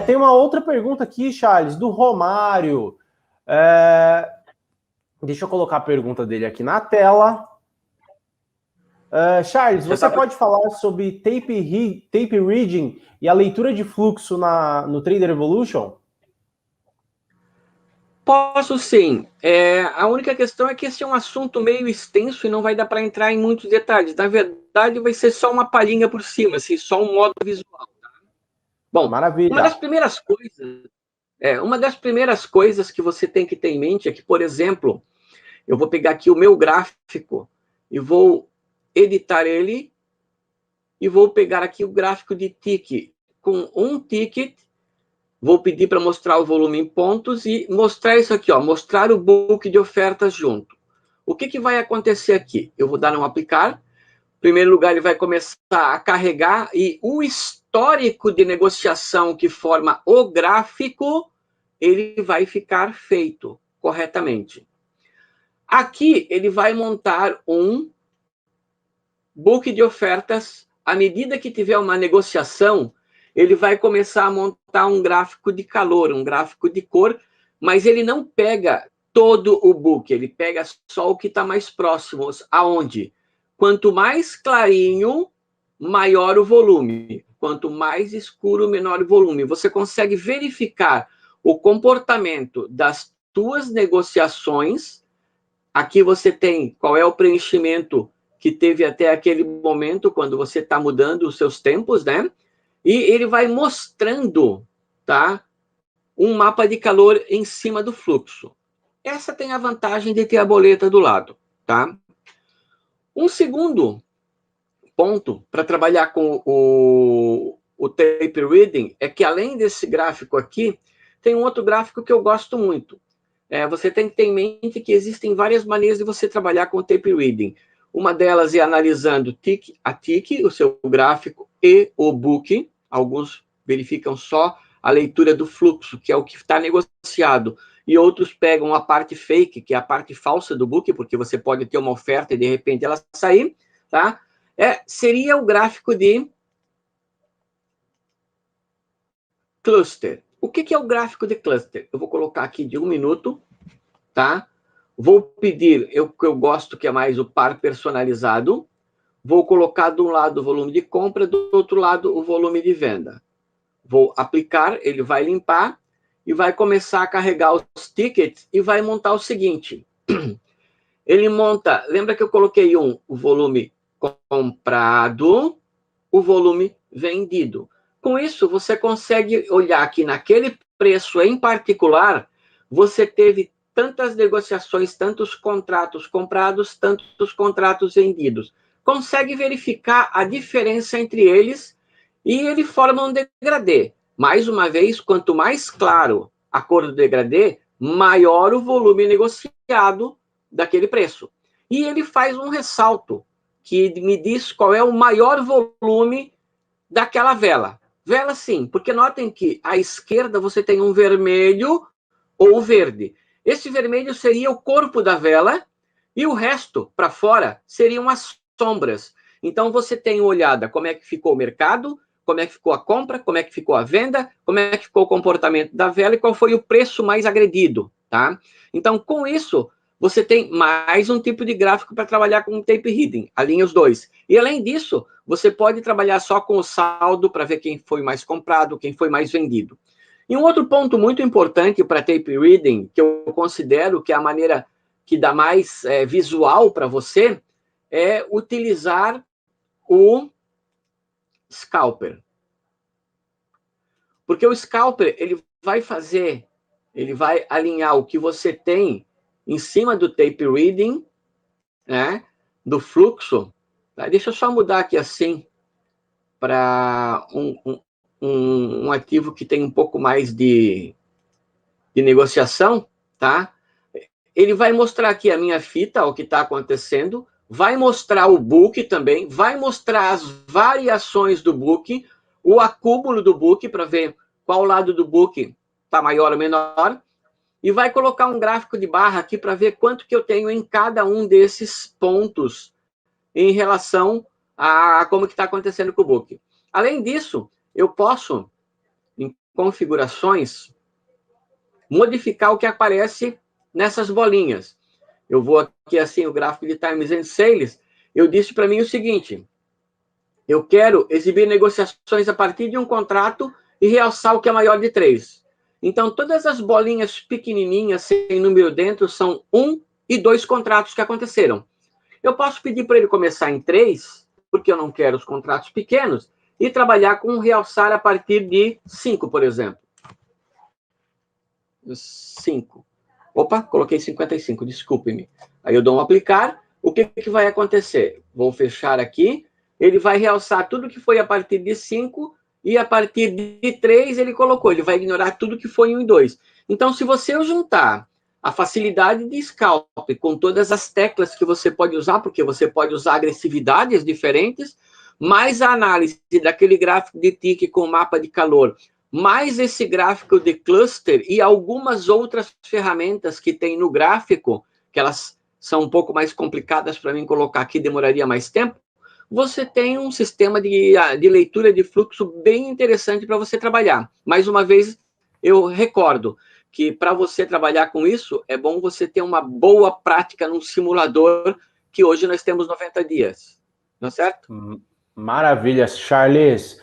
Tem uma outra pergunta aqui, Charles, do Romário. Deixa eu colocar a pergunta dele aqui na tela. Charles, você pode falar sobre tape reading e a leitura de fluxo no Trader Evolution? Posso sim. A única questão é que esse é um assunto meio extenso e não vai dar para entrar em muitos detalhes. Na verdade, vai ser só uma palhinha por cima, assim, só um modo visual. Tá? Bom, maravilha. Uma das primeiras coisas que você tem que ter em mente é que, por exemplo, eu vou pegar aqui o meu gráfico e vou editar ele e vou pegar aqui o gráfico de tick com um ticket. Vou pedir para mostrar o volume em pontos e mostrar isso aqui, ó, mostrar o book de ofertas junto. O que vai acontecer aqui? Eu vou dar um aplicar. Em primeiro lugar, ele vai começar a carregar e o histórico de negociação que forma o gráfico, ele vai ficar feito corretamente. Aqui, ele vai montar um book de ofertas. À medida que tiver uma negociação, ele vai começar a montar um gráfico de calor, um gráfico de cor, mas ele não pega todo o book, ele pega só o que está mais próximo. Aonde? Quanto mais clarinho, maior o volume. Quanto mais escuro, menor o volume. Você consegue verificar o comportamento das tuas negociações. Aqui você tem qual é o preenchimento que teve até aquele momento, quando você está mudando os seus tempos, né? E ele vai mostrando, tá? Um mapa de calor em cima do fluxo. Essa tem a vantagem de ter a boleta do lado, tá? Um segundo ponto para trabalhar com o tape reading é que, além desse gráfico aqui, tem um outro gráfico que eu gosto muito. Você tem que ter em mente que existem várias maneiras de você trabalhar com o tape reading. Uma delas é analisando tick a tick, o seu gráfico e o book. Alguns verificam só a leitura do fluxo, que é o que está negociado. E outros pegam a parte fake, que é a parte falsa do book, porque você pode ter uma oferta e, de repente, ela sair. Tá? Seria o gráfico de cluster. O que é o gráfico de cluster? Eu vou colocar aqui de 1 minuto. Tá? Vou pedir, que eu gosto, que é mais o par personalizado. Vou colocar de um lado o volume de compra, do outro lado o volume de venda. Vou aplicar, ele vai limpar e vai começar a carregar os tickets e vai montar o seguinte. Ele monta, lembra que eu coloquei o volume comprado, o volume vendido. Com isso, você consegue olhar aqui naquele preço em particular, você teve tantas negociações, tantos contratos comprados, tantos contratos vendidos. Consegue verificar a diferença entre eles e ele forma um degradê. Mais uma vez, quanto mais claro a cor do degradê, maior o volume negociado daquele preço. E ele faz um ressalto que me diz qual é o maior volume daquela vela. Vela, sim, porque notem que à esquerda você tem um vermelho ou verde. Esse vermelho seria o corpo da vela e o resto, para fora, seriam as sombras. Então, você tem uma olhada como é que ficou o mercado, como é que ficou a compra, como é que ficou a venda, como é que ficou o comportamento da vela e qual foi o preço mais agredido, tá? Então, com isso, você tem mais um tipo de gráfico para trabalhar com o tape reading, alinha os dois. E, além disso, você pode trabalhar só com o saldo para ver quem foi mais comprado, quem foi mais vendido. E um outro ponto muito importante para tape reading, que eu considero que é a maneira que dá mais visual para você, é utilizar o scalper. Porque o scalper, ele vai alinhar o que você tem em cima do tape reading, né, do fluxo. Tá? Deixa eu só mudar aqui assim, para um ativo que tem um pouco mais de negociação, tá? Ele vai mostrar aqui a minha fita, o que está acontecendo, vai mostrar o book também, vai mostrar as variações do book, o acúmulo do book, para ver qual lado do book está maior ou menor, e vai colocar um gráfico de barra aqui para ver quanto que eu tenho em cada um desses pontos em relação a como que está acontecendo com o book. Além disso, eu posso, configurações, modificar o que aparece nessas bolinhas. Eu vou aqui, assim, o gráfico de Times and Sales, eu disse para mim o seguinte: eu quero exibir negociações a partir de um contrato e realçar o que é maior de 3. Então, todas as bolinhas pequenininhas, sem número dentro, são 1 e 2 contratos que aconteceram. Eu posso pedir para ele começar em 3, porque eu não quero os contratos pequenos, e trabalhar com realçar a partir de 5, por exemplo. 5. Opa, coloquei 55, desculpe-me. Aí eu dou um aplicar, o que vai acontecer? Vou fechar aqui, ele vai realçar tudo que foi a partir de 5, e a partir de 3 ele colocou, ele vai ignorar tudo que foi em 1 e 2. Então, se você juntar a facilidade de scalp com todas as teclas que você pode usar, porque você pode usar agressividades diferentes, mais a análise daquele gráfico de tick com mapa de calor, mais esse gráfico de cluster e algumas outras ferramentas que tem no gráfico, que elas são um pouco mais complicadas para mim colocar aqui, demoraria mais tempo, você tem um sistema de leitura de fluxo bem interessante para você trabalhar. Mais uma vez, eu recordo que para você trabalhar com isso, é bom você ter uma boa prática num simulador, que hoje nós temos 90 dias. Não é certo? Maravilha, Charles.